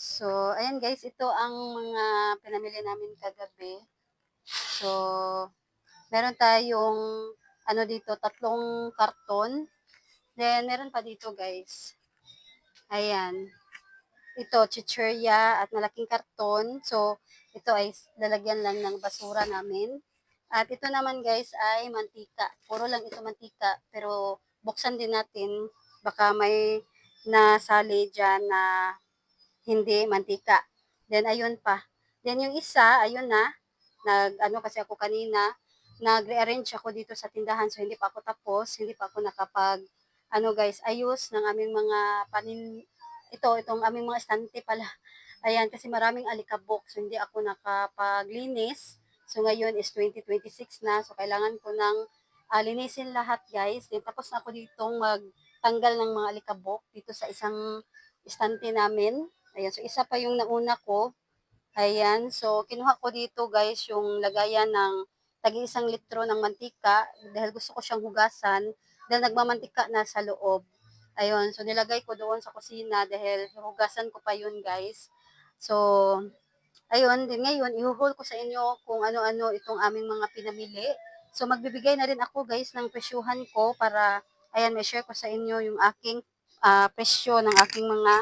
So, ayan guys, ito ang mga pinamili namin kagabi. So, meron tayong ano dito, tatlong karton. Then, meron pa dito guys. Ayan. Ito, chichirya at malaking karton. So, ito ay lalagyan lang ng basura namin. At ito naman guys ay mantika. Puro lang ito mantika. Pero buksan din natin. Baka may nasali dyan na hindi mantika. Then ayun pa. Then yung isa, ayun na, nag-ano kasi ako kanina, nag-rearrange ako dito sa tindahan so hindi pa ako tapos, hindi pa ako nakapag ano guys, ayos ng aming mga itong aming mga estante pala. Ayan, kasi maraming alikabok so hindi ako nakapaglinis. So ngayon is 2026 na, so kailangan ko ng linisin lahat guys. Then tapos na ako ditong magtanggal ng mga alikabok dito sa isang estante namin. Ayan, so isa pa yung nauna ko. Ayan, so kinuha ko dito guys yung lagayan ng tagi-isang litro ng mantika dahil gusto ko siyang hugasan dahil nagmamantika na sa loob. Ayun, so nilagay ko doon sa kusina dahil hugasan ko pa yun guys. So, ayun, din ngayon, ihuhol ko sa inyo kung ano-ano itong aming mga pinamili. So, magbibigay na rin ako guys ng presyuhan ko para, ayan, may share ko sa inyo yung aking presyo ng aking mga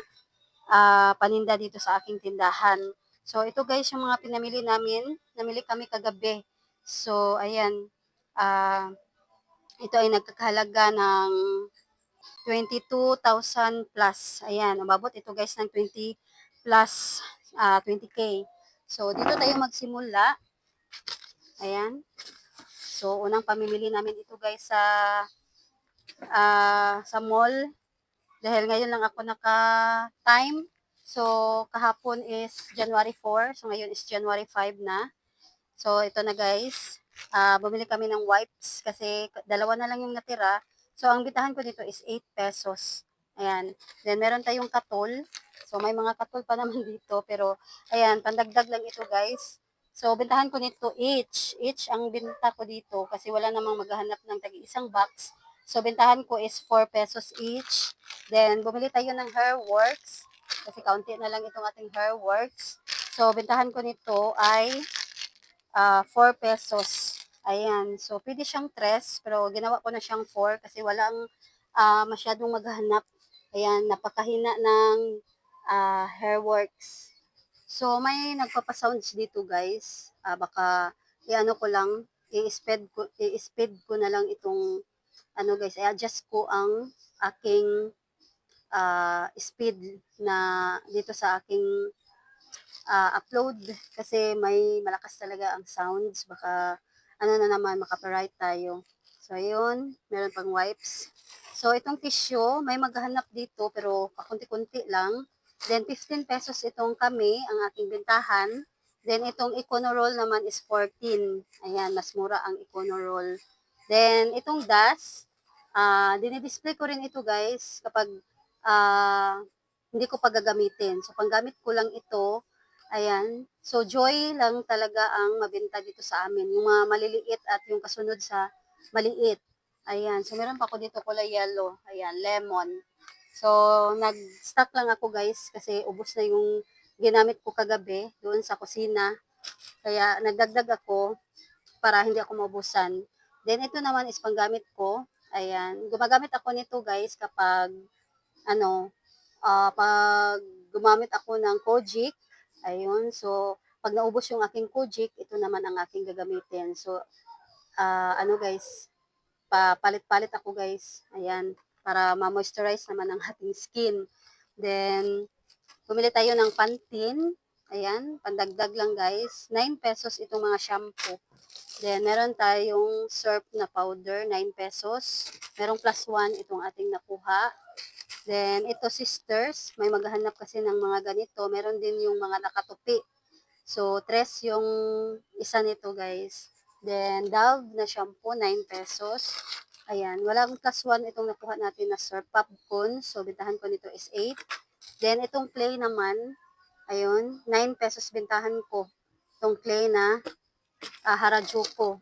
paninda dito sa aking tindahan. So, ito guys yung mga pinamili namin. Namili kami kagabi. So, ayan. ah Ito ay nagkakahalaga ng 22,000 plus. Ayan, umabot ito guys ng 20 plus 20K. So, dito tayo magsimula. Ayan. So, unang pamimili namin ito guys sa mall. Dahil ngayon lang ako naka-time. So, kahapon is January 4. So, ngayon is January 5 na. So, ito na guys. Bumili kami ng wipes kasi dalawa na lang yung natira. So, ang bitahan ko dito is 8 pesos. Ayan. Then, meron tayong katol. So, may mga katol pa naman dito. Pero, ayan, pandagdag lang ito guys. So, bintahan ko nito each. Each ang binta ko dito kasi wala namang maghahanap ng tagi-isang box. So, bintahan ko is 4 pesos each. Then, bumili tayo ng hair works. Kasi kaunti na lang itong ating hair works. So, bintahan ko nito ay 4 pesos. Ayan. So, pwede siyang 3, pero ginawa ko na siyang 4 kasi walang masyadong maghahanap. Ayan, napakahina ng hair works. So, may nagpapasounds dito guys. Baka i-ano ko lang, i-speed ko na lang itong ano guys, i-adjust ko ang aking speed na dito sa aking upload kasi may malakas talaga ang sounds. Baka ano na naman, makaparite tayo. So, ayun, meron pang wipes. So, itong tissue, may maghahanap dito pero kakunti-kunti lang. Then, 15 pesos itong kami, ang aking bentahan. Then, itong Econorol naman is 14. Ayan, mas mura ang Econorol. Then, itong dust, dinidisplay ko rin ito guys kapag ah, hindi ko pa gagamitin. So, panggamit ko lang ito. Ayan. So, joy lang talaga ang mabenta dito sa amin. Yung mga maliliit at yung kasunod sa maliit. Ayan. So, meron pa ako dito kulay yellow. Ayan, lemon. So, nag-stock lang ako guys kasi ubos na yung ginamit ko kagabi doon sa kusina. Kaya nagdagdag ako para hindi ako maubusan. Then, ito naman is panggamit ko. Ayan. Gumagamit ako nito guys kapag ano, pag gumamit ako ng Kojic, ayun, so, pag naubos yung aking Kojic, ito naman ang aking gagamitin. So, ano guys, papalit-palit ako guys, ayan, para ma-moisturize naman ang ating skin. Then, bumili tayo ng Pantene, ayan, pandagdag lang guys, 9 pesos itong mga shampoo. Then, meron tayong surf na powder, 9 pesos. Merong plus 1 itong ating nakuha. Then, ito sisters, may maghahanap kasi ng mga ganito. Meron din yung mga nakatupi. So, 3 yung isa nito guys. Then, Dove na shampoo, 9 pesos. Ayan, walang plus 1 itong nakuha natin na Sir Popcorn. So, bintahan ko nito is 8. Then, itong clay naman, ayun, 9 pesos bintahan ko. Itong clay na Harajuku.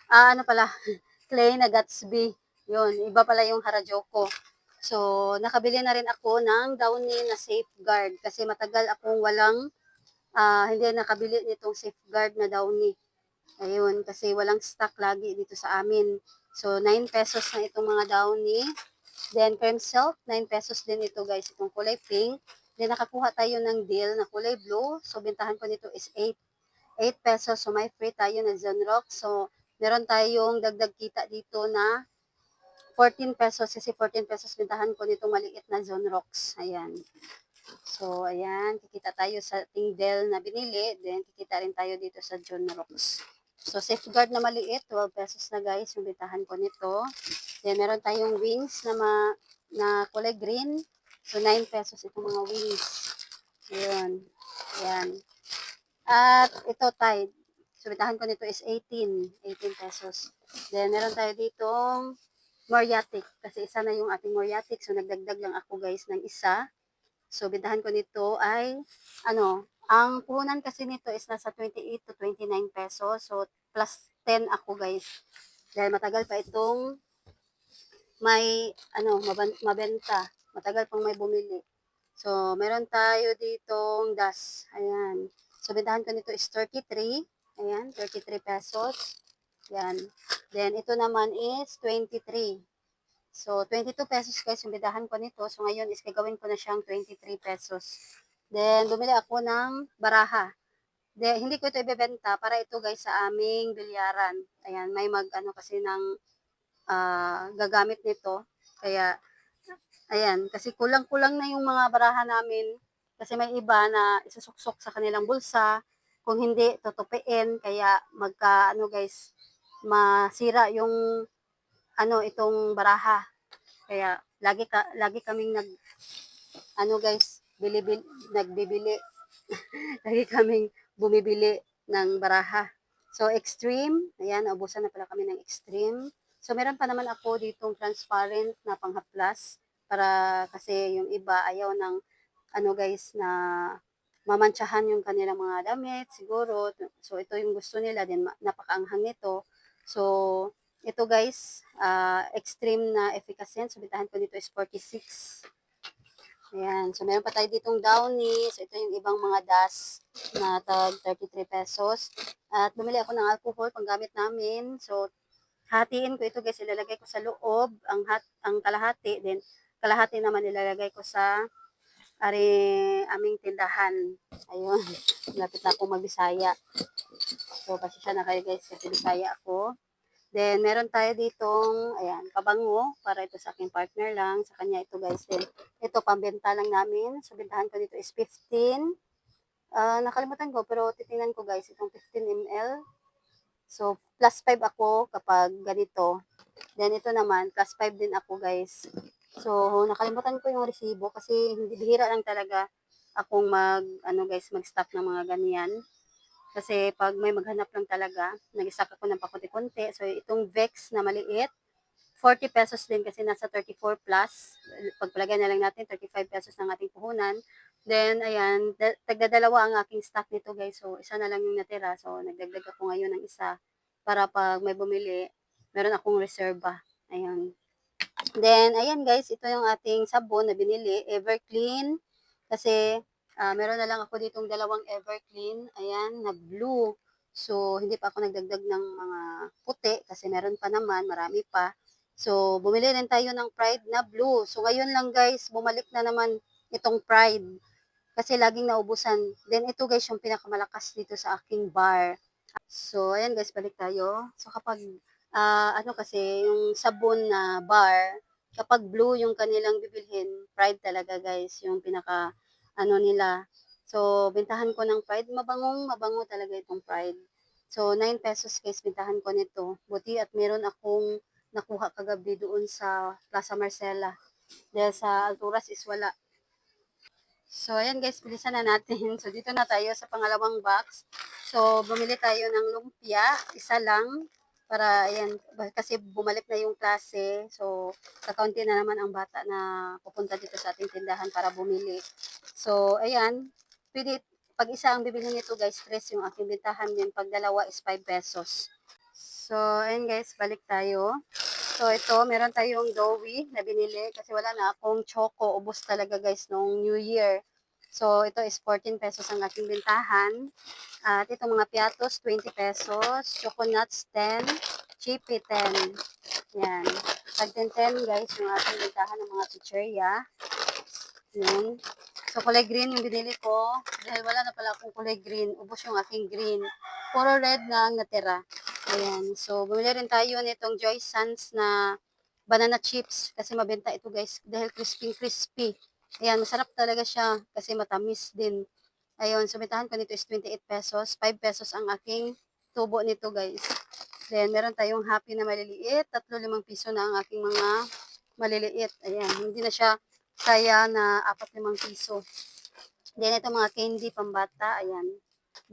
Ano pala, clay na Gatsby. Yun, iba pala yung Harajuku. So, nakabili na rin ako ng Downy na Safeguard kasi matagal akong hindi nakabili nitong Safeguard na Downy. Ayun, kasi walang stock lagi dito sa amin. So, 9 pesos na itong mga Downy. Then, cream silk, 9 pesos din ito guys, itong kulay pink. Then, nakakuha tayo ng deal na kulay blue. So, bintahan ko nito is 8 pesos. So, may free tayo na Zonrox. So, meron tayong dagdag kita dito na 14 pesos kasi 14 pesos bintahan ko nitong maliit na Zonrox. Ayan. So, ayan, kikita tayo sa Tingdel na binili, then kikita rin tayo dito sa Zonrox. So, Safeguard na maliit, 12 pesos na guys, yung bintahan ko nito. Then, meron tayong wings na kulay green. So, 9 pesos itong mga wings. Ayun. Ayan. At ito, Tide. So, bintahan ko nito is 18 pesos. Then, meron tayo ditong Moriatic. Kasi isa na yung ating Moriatic. So, nagdagdag lang ako guys ng isa. So, bintahan ko nito ay, ang puhunan kasi nito is nasa 28 to 29 pesos. So, plus 10 ako guys. Dahil matagal pa itong mabenta. Matagal pang may bumili. So, meron tayo ditong das. Ayan. So, bintahan ko nito is 33. Ayan, 33 pesos. Ayan. Then, ito naman is 23. So, 22 pesos guys yung bintahan ko nito. So, ngayon is gagawin ko na siyang 23 pesos. Then, bumili ako ng baraha. Hindi ko ito ibebenta para ito guys sa aming bilyaran. Ayan, may kasi ng gagamit nito. Kaya, ayan, kasi kulang-kulang na yung mga baraha namin. Kasi may iba na isusuksok sa kanilang bulsa. Kung hindi, tutupiin. Kaya guys, masira yung itong baraha. Kaya lagi kaming guys, nagbibili. Lagi kaming bumibili ng baraha. So extreme, ayan, naubusan na pala kami ng extreme. So meron pa naman ako ditong transparent na panghaplas para kasi yung iba ayaw ng guys na mamantsahan yung kanilang mga damit siguro. So ito yung gusto nila din, napakaanghang nito. So ito guys, extreme na efficacy. So bitahan ko dito is 46. Ayan. So, meron pa tayo ditong Downy. So, ito yung ibang mga das na tag 33 pesos. At bumili ako ng alcohol pang gamit namin. So, hatiin ko ito guys. Ilalagay ko sa loob ang kalahati. Then, kalahati naman ilalagay ko sa aming tindahan. Ayun. Lapit na ako magbisaya. So, pasensya na kayo guys kasi bisaya ako. Then, meron tayo ditong, ayan, kabango, para ito sa aking partner lang. Sa kanya ito guys. Then, ito, pambenta lang namin. So, bentahan ko dito is 15. Nakalimutan ko, pero titingnan ko guys, itong 15 ml. So, plus 5 ako kapag ganito. Then, ito naman, plus 5 din ako guys. So, nakalimutan ko yung resibo kasi hindi bihira lang talaga akong mag-stock ng mga ganyan. Kasi pag may maghanap lang talaga, nag-stock ako ng pakunti-kunti. So, itong Vex na maliit, 40 pesos din kasi nasa 34 plus. Pagpalagay na lang natin, 35 pesos ng ating puhunan. Then, ayan, tagdadalawa ang aking stock nito guys. So, isa na lang yung natira. So, nagdagdag ako ngayon ng isa para pag may bumili, meron akong reserva. Ayan. Then, ayan guys, ito yung ating sabon na binili, Everclean. Kasi, meron na lang ako ditong dalawang Everclean. Ayan, na blue. So, hindi pa ako nagdagdag ng mga puti kasi meron pa naman, marami pa. So, bumili rin tayo ng Pride na blue. So, ngayon lang guys, bumalik na naman itong Pride. Kasi laging naubusan. Then, ito guys, yung pinakamalakas dito sa aking bar. So, ayan guys, balik tayo. So, kapag, kasi, yung sabon na bar, kapag blue yung kanilang bibilhin, Pride talaga guys, yung pinaka, nila. So, bintahan ko ng Pride. Mabango talaga itong Pride. So, 9 pesos guys, bintahan ko nito. Buti at meron akong nakuha kagabi doon sa Plaza Marcela. Dahil sa Alturas is wala. So, ayan guys, bilisan na natin. So, dito na tayo sa pangalawang box. So, bumili tayo ng lumpia, isa lang. Para, ayan, kasi bumalik na yung klase. So, kakaunti na naman ang bata na pupunta dito sa ating tindahan para bumili. So, ayan, pag isa ang bibili nito guys, 3 yung aking bintahan din. Pag dalawa is 5 pesos. So, ayan guys, balik tayo. So ito, meron tayong doughy na binili kasi wala na akong choco. Ubos talaga guys nung New Year. So ito is 14 pesos ang aking bintahan. At itong mga piatos, 20 pesos. Choconuts, 10. Chippy, 10. Yan. Pag 10 guys, yung ating bintahan ng mga chicherya. Yan. So kulay green yung binili ko. Dahil wala na pala akong kulay green. Ubos yung aking green. Puro red na ang natira. Ayan. So bumili rin tayo nitong Joy Sans na banana chips. Kasi mabenta ito guys. Dahil crispy. Ayan. Masarap talaga siya. Kasi matamis din. Ayun. So bentahan ko nito is 28 pesos. 5 pesos ang aking tubo nito guys. Then meron tayong happy na maliliit. 3-5 piso na ang aking mga maliliit. Ayan. Hindi na siya kaya na 4-5 piso. Then ito mga candy pambata, ayan.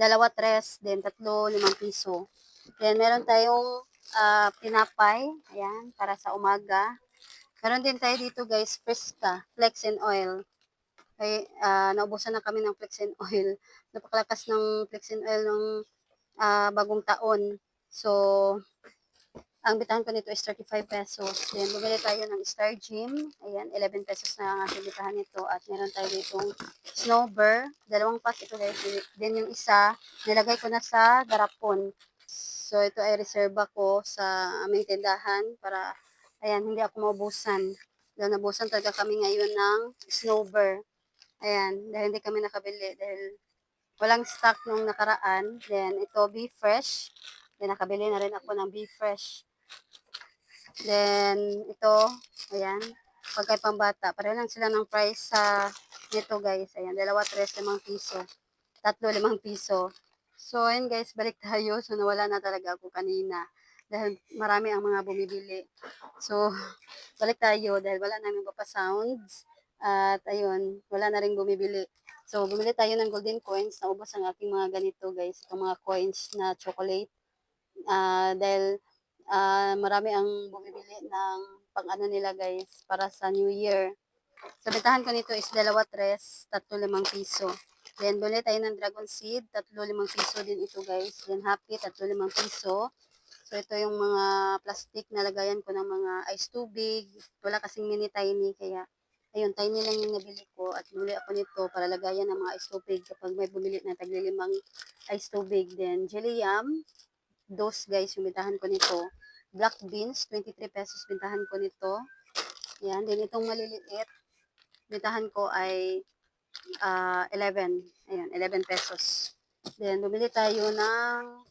2, 3, then 3, 5 piso. Then meron tayong pinapay, ayan, para sa umaga. Meron din tayo dito guys, Fresca, Flex and Oil. Ay, naubusan na kami ng Flex and Oil. Napakalakas ng Flex and Oil ng bagong taon. So, ang bitahan ko nito is 35 pesos. Then, bumili tayo ng Star Gym. Ayan, 11 pesos na ang aking bitahan nito. At meron tayo ditong Snowbird. 2 pack ito guys. Then, yung isa, nilagay ko na sa darapon. So, ito ay reserva ko sa aming tindahan para, ayan, hindi ako maubusan. Dahil nabusan talaga kami ngayon ng Snowbird. Ayan, dahil hindi kami nakabili. Dahil walang stock nung nakaraan. Then, ito, Be Fresh. Then, nakabili na rin ako ng Be Fresh. Then, ito, ayan, pagkay pambata. Pareho lang sila ng price sa nito guys. Ayan, 2, 3, 5 piso. 3, 5 piso. So, ayan guys, balik tayo. So, nawala na talaga ako kanina. Dahil marami ang mga bumibili. So, balik tayo dahil wala namin sounds. At ayun, wala na rin bumibili. So, bumili tayo ng golden coins. Naubos ang aking mga ganito guys. Itong mga coins na chocolate. Dahil marami ang bumibili ng pang-ano nila guys para sa New Year. So, bentahan ko nito is 2, 3, 3, 5 piso. Then, buli tayo ng dragon seed, 3, 5 piso din ito guys. Then, happy, 3, 5 piso. So, ito yung mga plastic na lagayan ko ng mga ice tubig. Wala kasing mini tiny, kaya ayun, tiny lang yung nabili ko. At bumili ako nito para lagayan ng mga ice tubig kapag may bumili na tagli-5 ice tubig. Then, jelly yum, dos guys, yung bintahan ko nito. Black beans, 23 pesos bintahan ko nito. Yan, din itong maliliit, bintahan ko ay 11. Ayan, 11 pesos. Then, bumili tayo ng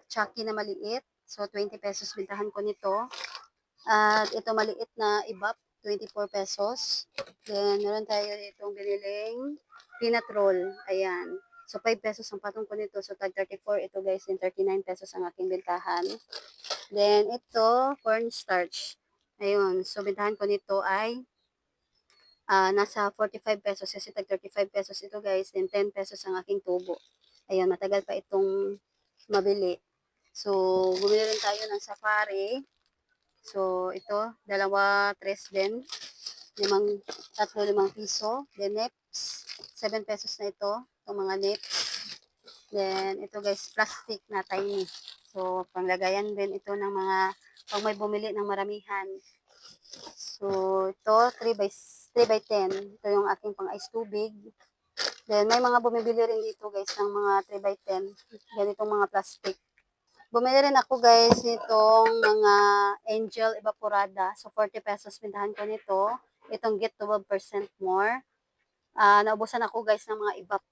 Chucky na maliit. So, 20 pesos bintahan ko nito. At ito maliit na ibap, 24 pesos. Then, meron tayo ditong biniling peanut roll. Ayan. So, 5 pesos ang patong ko nito. So, tag 34. Ito guys, din 39 pesos ang aking bintahan. Then, ito, cornstarch. Ayun. So, bintahan ko nito ay nasa 45 pesos. Kasi tag 35 pesos ito guys. Then, 10 pesos ang aking tubo. Ayun, matagal pa itong mabili. So, bumili rin tayo ng safari. So, ito, 2, 3 din. 3, 5 piso. Then, nips, 7 pesos na ito. Itong mga nips. Then, ito guys, plastic na tiny. So, panglagayan din ito ng mga, pag may bumili ng maramihan. So, ito, 3 by 10. Ito yung aking pang ice tubig. Then, may mga bumibili rin dito guys ng mga 3 by 10. Ganitong mga plastic. Bumili rin ako guys nitong mga Angel Evaporada. So, 40 pesos bintahan ko nito. Itong get 12% more. Naubusan ako guys ng mga ibap.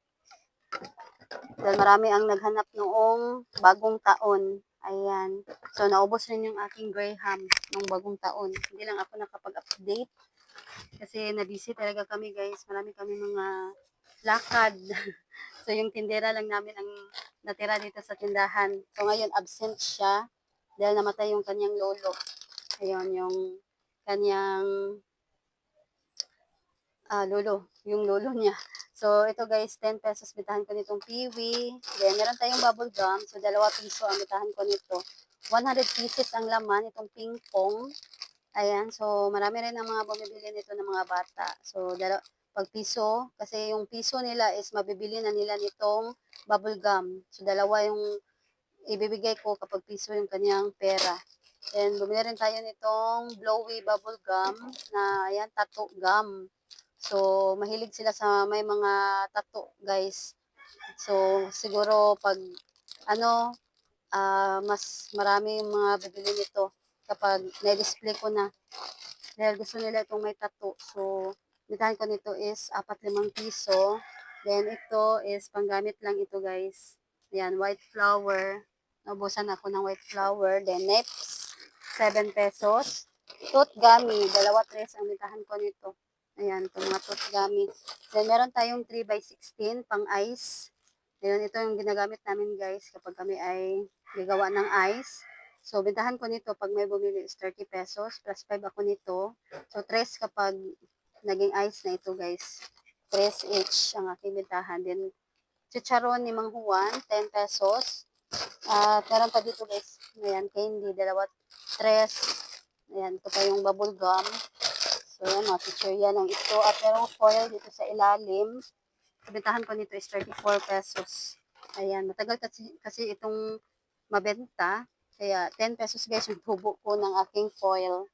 Dahil marami ang naghanap noong bagong taon. Ayan. So, naubos rin yung aking Graham noong bagong taon. Hindi lang ako nakapag-update. Kasi na-busy talaga kami guys. Marami kami mga lakad. So, yung tindera lang namin ang natira dito sa tindahan. So, ngayon, absent siya dahil namatay yung kanyang lolo. Ayun, yung kanyang yung lolo niya. So, ito guys, 10 pesos bitahan ko nitong piwi. Then, meron tayong bubble gum. So, 2 piso ang bitahan ko nito. 100 pieces ang laman, itong ping pong. Ayan, so marami rin ang mga bumibili nito ng mga bata. So, pag piso, kasi yung piso nila is mabibili na nila nitong bubble gum. So, 2 yung ibibigay ko kapag piso yung kanyang pera. Then, bumili rin tayo nitong blowy bubble gum na, ayan, tattoo gum. So, mahilig sila sa may mga tattoo, guys. So, siguro pag, ano, mas marami yung mga bibili nito kapag na-display ko na. Dahil gusto nila itong may tattoo. So, bitahan ko nito is 4-5 piso. Then, ito is panggamit lang ito, guys. Ayan, white flower. Naubusan ako ng white flower. Then, next, 7 pesos. Tooth gummy. 2-3 ang bitahan ko nito. Ayan, itong mga tooth gummy. Then, meron tayong 3x16 pang ice. Ayan, ito yung ginagamit namin, guys, kapag kami ay gagawa ng ice. So, bentahan ko nito pag may bumili is 30 pesos, plus 5 ako nito. So, 3 kapag naging ice na ito, guys. 3 each ang aking bentahan. Then, chicharon ni Mang Juan, 10 pesos. At meron pa dito, guys. Ayan, candy, 3. Ayan, ito pa yung bubble gum. So, ayan, mga chichirya lang ito. At merong foil dito sa ilalim. Bentahan ko nito is 34 pesos. Ayan, matagal kasi itong mabenta. Kaya 10 pesos guys yung tubo ko ng aking foil.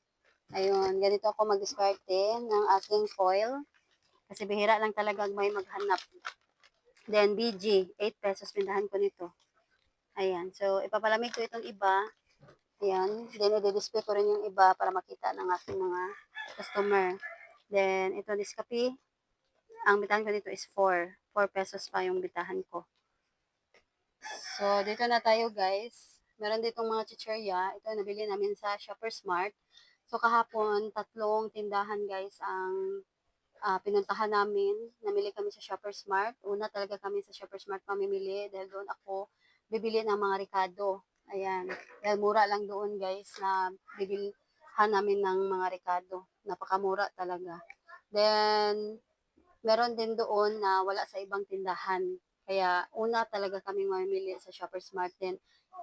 Ayun, ganito ako mag-diskarte ng aking foil. Kasi bihira lang talaga may maghanap. Then BG, 8 pesos pindahan ko nito. Ayan, so ipapalamig ko itong iba. Ayan, then i-display ko rin yung iba para makita ng aking mga customer. Then ito Nescafe, ang bitahan ko dito is 4. 4 pesos pa yung bitahan ko. So, dito na tayo guys. Meron ditong mga chichirya. Ito nabili namin sa Shoppers Mart. So, kahapon, 3 tindahan guys ang pinuntahan namin. Namili kami sa Shoppers Mart. Una talaga kami sa Shoppers Mart mamimili dahil doon ako bibili ng mga Ricardo. Ayan. Dahil mura lang doon guys na bibilhan namin ng mga Ricardo. Napakamura talaga. Then, meron din doon na wala sa ibang tindahan. Kaya una talaga kaming mamimili sa Shoppers Mart din.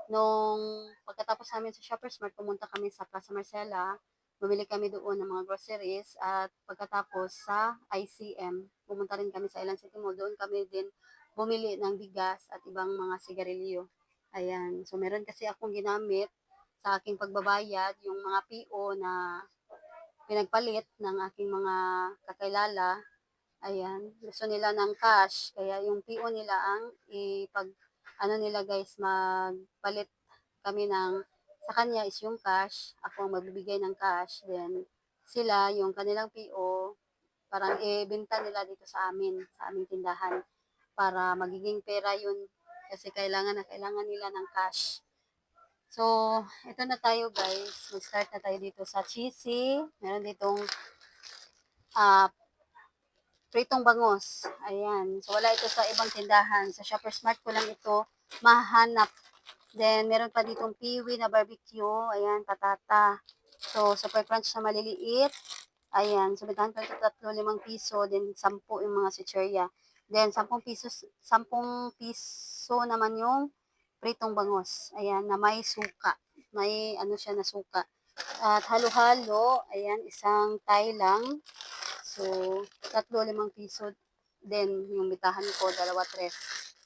Nung pagkatapos namin sa Shoppers Mart, pumunta kami sa Plaza Marcela. Bumili kami doon ng mga groceries at pagkatapos sa ICM, pumunta rin kami sa Island City Mall. Doon kami din bumili ng bigas at ibang mga sigarilyo. Ayan. So meron kasi akong ginamit sa aking pagbabayad, yung mga PO na pinagpalit ng aking mga kakilala. Ayan, gusto nila ng cash. Kaya yung PO nila ang ano nila guys, magpalit kami ng, sa kanya is yung cash, ako ang magbibigay ng cash. Then, sila, yung kanilang PO, parang ibenta nila dito sa amin, sa aming tindahan. Para magiging pera yun. Kasi kailangan na kailangan nila ng cash. So, ito na tayo guys. Mag-start na tayo dito sa cheesy. Meron ditong uh, pritong bangus. Ayan. So, wala ito sa ibang tindahan. Sa Shoppers Mart ko lang ito mahanap. Then, meron pa ditong piwi na barbecue. Ayan, patata. So, super crunch na maliliit. Ayan. So, bitahan ko ito 3-5 piso. Then, 10 yung mga chichirya. Then, 10 piso naman yung pritong bangus. Ayan, na may suka. May ano siya na suka. At halo-halo. Ayan, isang Thai lang. So, 3-5 piso din yung bitahan ko, 2-3.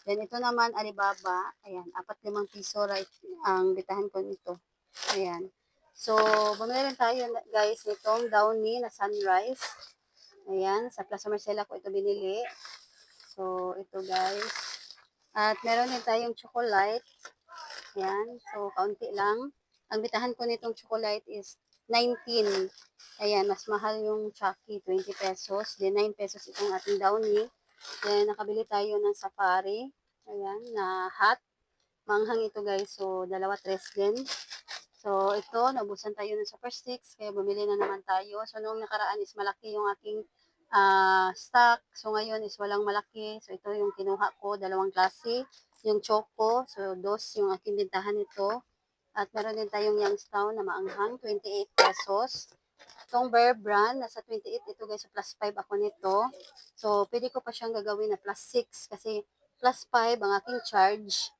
Then, ito naman, Alibaba. Ayan, 4-5 piso right ang bitahan ko nito. Ayan. So, bumili rin tayo, guys, nitong Downy na Sunrise. Ayan, sa Plaza Marcela ko ito binili. So, ito, guys. At meron din tayong chocolate. Ayan, so, kaunti lang. Ang bitahan ko nitong chocolate is 19. Ayan, mas mahal yung Chucky, 20 pesos. Then, 9 pesos itong ating Downy. Then, nakabili tayo ng Safari. Ayan, na hot. Manghang ito guys. So, 2-3 din. So, ito, naubusan tayo ng Super Sticks. Kaya bumili na naman tayo. So, noong nakaraan is malaki yung aking stock. So, ngayon is walang malaki. So, ito yung kinuha ko. 2 klase. Yung choco. So, 2 yung aking bintahan nito. At meron din tayong Youngstown na maanghang, 28 pesos. Itong Bear Brand, nasa 28 ito guys, so plus 5 ako nito. So, pwede ko pa siyang gagawin na plus 6 kasi plus 5 ang aking charge.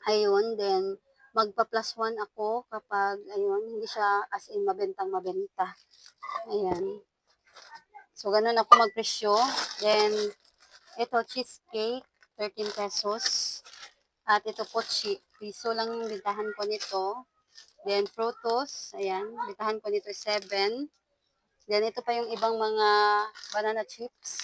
Ayun, then magpa plus 1 ako kapag, ayun, hindi siya as in mabentang mabenta. Ayan. So, ganun ako magpresyo. Then, ito, cheesecake, 13 pesos. At ito, pochi. Piso lang yung bintahan ko nito. Then, frutos. Ayan. Bitahan ko dito is 7. Then, ito pa yung ibang mga banana chips.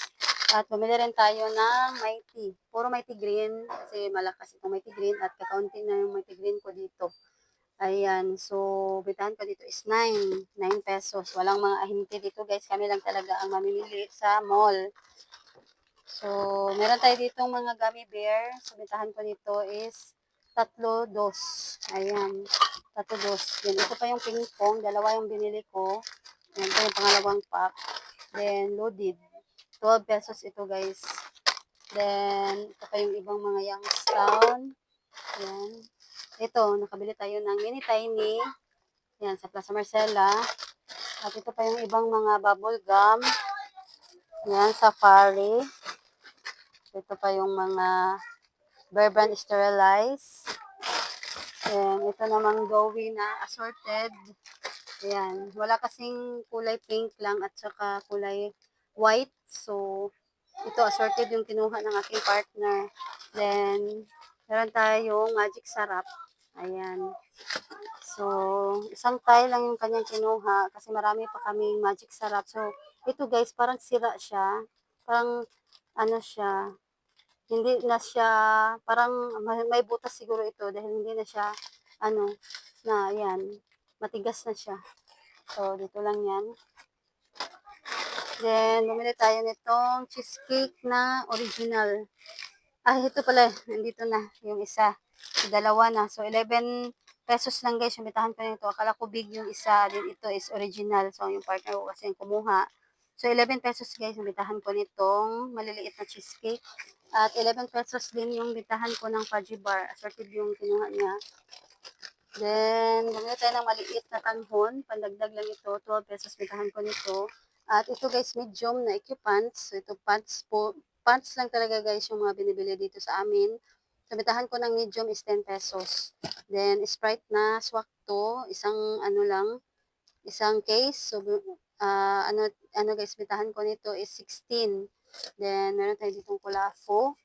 At bumili rin tayo ng Mighty. Puro Mighty Green kasi malakas itong Mighty Green at kakaunti na yung Mighty Green ko dito. Ayan. So, bitahan ko dito is 9. 9 pesos. Walang mga ahinte dito guys. Kami lang talaga ang mamimili sa mall. So, meron tayo ditong mga gummy bear. So, bitahan ko dito is 3, 2. Ayan. 3, 2. Yan. Ito pa yung ping pong. Dalawa yung binili ko. Yan pa yung pangalawang pack. Then, loaded. 12 pesos ito guys. Then, ito pa yung ibang mga Youngstown. Yan. Ito, nakabili tayo ng mini tiny. Yan, sa Plaza Marcela. At ito pa yung ibang mga bubble gum. Yan, Safari. Ito pa yung mga Bear Brand Sterilize. Yan, ito namang Gowie na assorted. Ayan, wala kasing kulay pink lang at saka kulay white. So, ito assorted yung kinuha ng aking partner. Then, meron tayong magic sarap. Ayan. So, isang tie lang yung kanyang kinuha kasi marami pa kaming magic sarap. So, ito guys, parang sira siya. Parang, ano siya, hindi na siya, parang may butas siguro ito dahil hindi na siya, ano, na, yan, matigas na siya. So, dito lang yan. Then, bumili tayo nitong cheesecake na original. Ito pala, nandito na yung isa. Dalawa na. So, 11 pesos lang guys, yung bitahan ko nito. Akala ko big yung isa, din ito is original. So, yung partner ko kasi yung kumuha. So, 11 pesos guys, yung bitahan ko nitong maliliit na cheesecake. At 11 pesos din yung bitahan ko ng fudgy bar. Assorted yung kinuha niya. Then, bumili tayo ng maliit na tanghon. Pandagdag lang ito. 12 pesos bitahan ko nito. At ito guys, medium na EQ pants. So, ito pants po. Pants lang talaga guys yung mga binibili dito sa amin. So, bitahan ko ng medium is 10 pesos. Then, Sprite na swak to. Isang ano lang. Isang case. So, ano guys, bitahan ko nito is 16. Then, meron tayo ditong kulafo.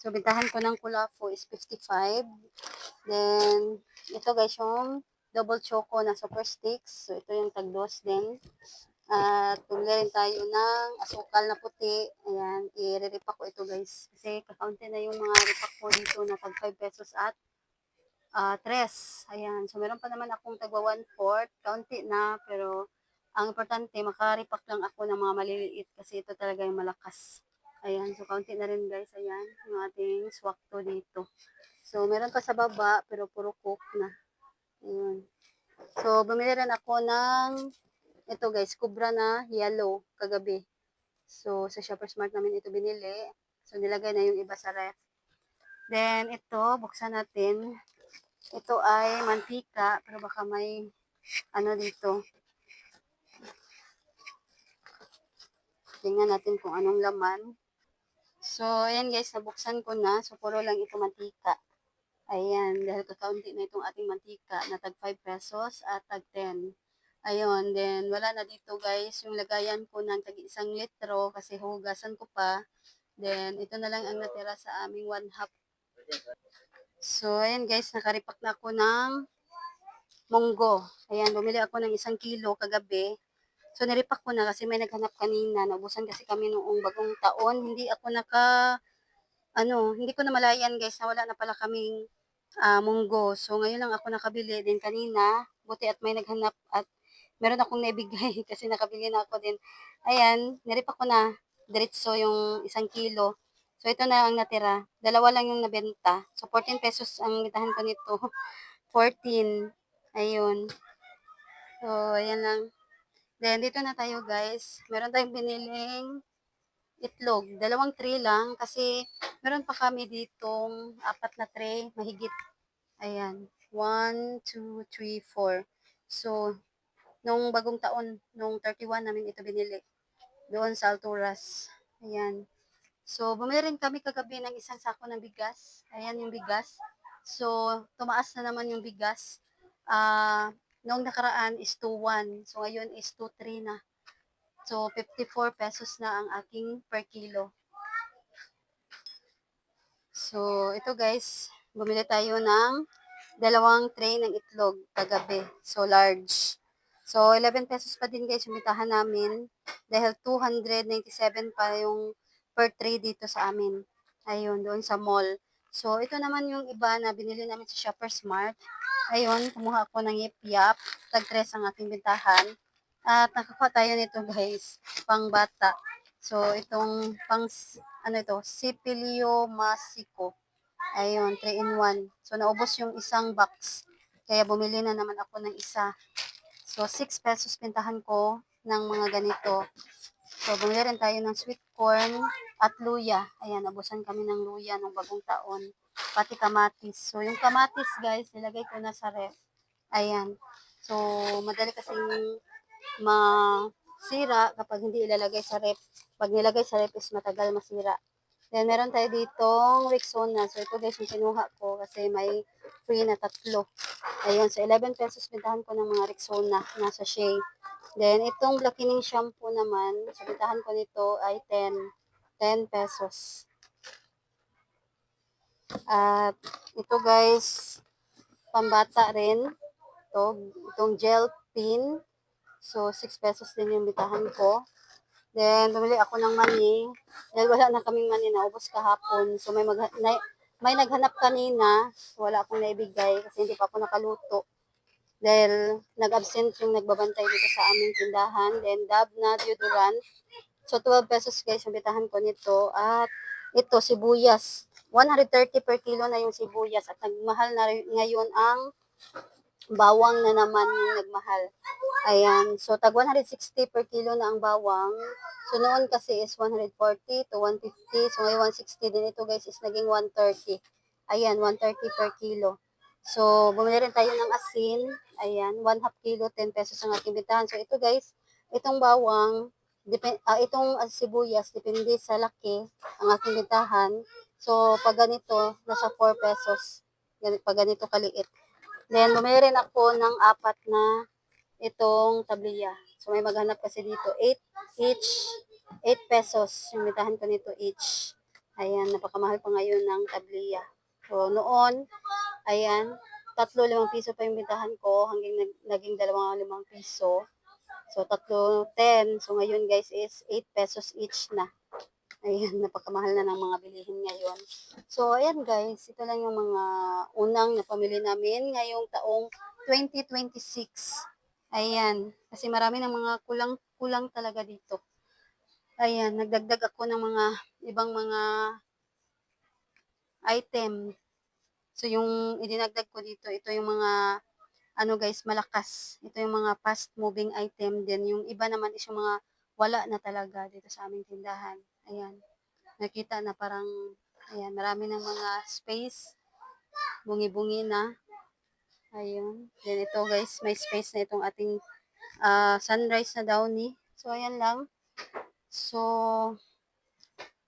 So, bitahan ko ng kulafo is 55. Then, ito guys, yung double choco na super sticks. So, ito yung tagdos din. At bumili rin tayo ng asukal na puti. Ayan, i-repack ko ito guys. Kasi kakaunti na yung mga repack ko dito na tag 5 pesos at 3. Ayan, so meron pa naman akong tagwa 1/4. Kaunti na, pero ang importante, makarepack lang ako ng mga maliliit kasi ito talaga yung malakas. Ayan, so kaunti na rin guys. Ayan, yung ating swakto dito. So, meron pa sa baba, pero puro cook na. Ayan. So, bumili rin ako ng, ito guys, Cobra na yellow kagabi. So, sa Shoppers Mart namin ito binili. So, nilagay na yung iba sa ref. Then, ito, buksan natin. Ito ay mantika, pero baka may, ano dito. Tingnan natin kung anong laman. So, ayan guys, nabuksan ko na. So, puro lang ito mantika. Ayan, dahil kakaunti na itong ating mantika na tag 5 pesos at tag 10. Ayun, then wala na dito guys, yung lagayan ko ng tag 1 litro kasi hugasan ko pa. Then, ito na lang ang natira sa aming 1/2. So, ayan guys, nakaripak na ako ng munggo. Ayan, bumili ako ng 1 kilo kagabi. So, niripak ko na kasi may naghanap kanina. Naubusan kasi kami noong bagong taon. Hindi ko na malayan guys na wala na pala kaming munggo. So, ngayon lang ako nakabili din kanina. Buti at may naghanap at meron akong naibigay kasi nakabili na ako din. Ayan, niripak ko na diretso yung 1 kilo. So, ito na ang natira. Dalawa lang yung nabenta. So, 14 pesos ang bitahan ko nito. 14. Ayun. So, ayan lang. Then, dito na tayo guys. Meron tayong biniling itlog. 2 tray lang kasi meron pa kami ditong 4 na tray, mahigit. Ayan. 1, 2, 3, 4. So, nung bagong taon, nung 31 namin ito binili. Doon sa Alturas. Ayan. So, bumili rin kami kagabi ng 1 sako ng bigas. Ayan yung bigas. So, tumaas na naman yung bigas. Noong nakaraan is 2.1. So, ngayon is 2.3 na. So, 54 pesos na ang aking per kilo. So, ito guys, bumili tayo ng dalawang tray ng itlog kagabi. So, large. So, 11 pesos pa din guys yung bitahan namin. Dahil 297 pa yung per tray dito sa amin. Ayun, doon sa mall. So, ito naman yung iba na binili namin sa Shoppers Mart. Ayun, kumuha ako ng yip-yap. Tag-tres ang aking bintahan. At nakakuha tayo nito guys, pang bata. So, itong pang, ano ito, Sipilio Masico. Ayun, 3 in 1. So, naubos yung isang box. Kaya bumili na naman ako ng isa. So, 6 pesos pintahan ko ng mga ganito. So, bumili rin tayo ng sweet corn at luya. Ayan, nabusan kami ng luya nung bagong taon. Pati kamatis. So, yung kamatis, guys, nilagay ko na sa ref. Ayan. So, madali kasing masira kapag hindi ilalagay sa ref. Pag nilagay sa ref is matagal masira. Then, meron tayo ditong Rexona. So, ito guys yung kinuha ko kasi may free na tatlo. Ayun, so 11 pesos bintahan ko ng mga Rexona na sachet. Then, itong Blackening shampoo naman, so bintahan ko nito ay 10 pesos. At ito guys, pambata rin. Itong gel pin. So, 6 pesos din yung bitahan ko. Then, bumili ako ng mani. Dahil wala na kaming mani, naubos kahapon. So, may naghanap kanina. So, wala akong naibigay kasi hindi pa ako nakaluto. Dahil nag-absent yung nagbabantay dito sa aming tindahan. Then, Dab na deodorant. So, 12 pesos guys yung bitahan ko nito. At ito, sibuyas. 130 per kilo na yung sibuyas. At nagmahal na ngayon ang bawang na naman yung nagmahal. Ayan. So, tag 160 per kilo na ang bawang. So, noon kasi is 140 to 150. So, ngayon 160 din ito guys is naging 130. Ayan, 130 per kilo. So, bumili rin tayo ng asin. Ayan, 1 half kilo, 10 pesos ang ating bintahan. So, ito guys, itong bawang, itong sibuyas, depende sa laki ang aking bintahan. So, pag ganito, nasa 4 pesos. Pag ganito kaliit. Then, bumili rin ako ng 4 na itong tabliya. So, may maghanap kasi dito. 8 each. 8 pesos. Yung bitahan ko nito each. Ayan, napakamahal pa ngayon ng tabliya. So, noon, ayan, 3-5 piso pa yung bitahan ko hanggang naging 2-5 piso. So, 3 10. So, ngayon guys is 8 pesos each na. Ayan, napakamahal na ng mga bilihin ngayon. So, ayan guys, ito lang yung mga unang napamili namin ngayong taong 2026. Ayan, kasi marami ng mga kulang talaga dito. Ayan, nagdagdag ako ng mga ibang mga item. So, yung idinagdag ko dito, ito yung mga ano guys, malakas. Ito yung mga fast moving item. Then, yung iba naman is yung mga wala na talaga dito sa aming tindahan. Ayan. Nakita na parang, ayan, marami ng mga space, bungi-bungi na. Ayun. Then ito guys, may space na itong ating sunrise na downy. So, ayan lang. So,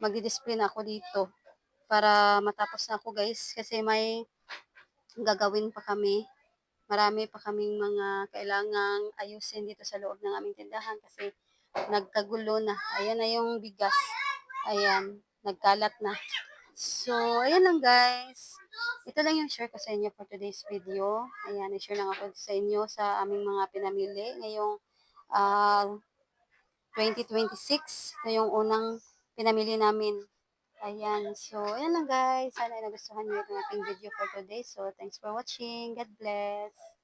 magdi-display na ako dito para matapos na ako guys kasi may gagawin pa kami. Marami pa kaming mga kailangang ayusin dito sa loob ng aming tindahan kasi nagkagulo na. Ayan na yung bigas. Ayan, nagkalat na. So, ayan lang guys. Ito lang yung share ko sa inyo for today's video. Ayan, i-share lang ako sa inyo sa aming mga pinamili ngayong 2026. Ito yung unang pinamili namin. Ayan, so ayan lang guys. Sana nagustuhan niyo itong ating video for today. So, thanks for watching. God bless.